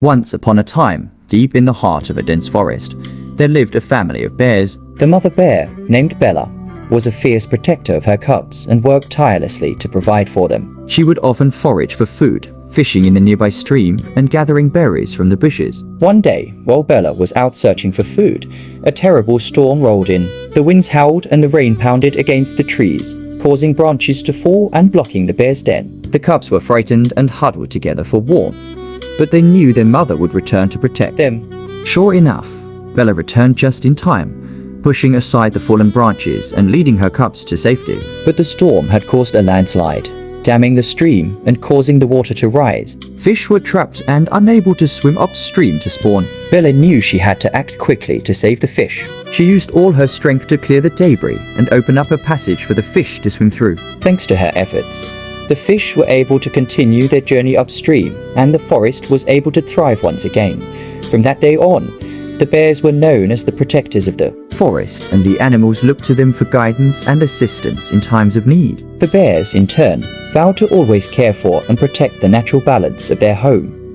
Once upon a time, deep in the heart of a dense forest, there lived a family of bears. The mother bear, named Bella, was a fierce protector of her cubs and worked tirelessly to provide for them. She would often forage for food, fishing in the nearby stream and gathering berries from the bushes. One day, while Bella was out searching for food, a terrible storm rolled in. The winds howled and the rain pounded against the trees, causing branches to fall and blocking the bear's den. The cubs were frightened and huddled together for warmth, but they knew their mother would return to protect them. Sure enough, Bella returned just in time, pushing aside the fallen branches and leading her cubs to safety. But the storm had caused a landslide, damming the stream and causing the water to rise. Fish were trapped and unable to swim upstream to spawn. Bella knew she had to act quickly to save the fish. She used all her strength to clear the debris and open up a passage for the fish to swim through. Thanks to her efforts, the fish were able to continue their journey upstream, and the forest was able to thrive once again. From that day on, the bears were known as the protectors of the forest, and the animals looked to them for guidance and assistance in times of need. The bears, in turn, vowed to always care for and protect the natural balance of their home.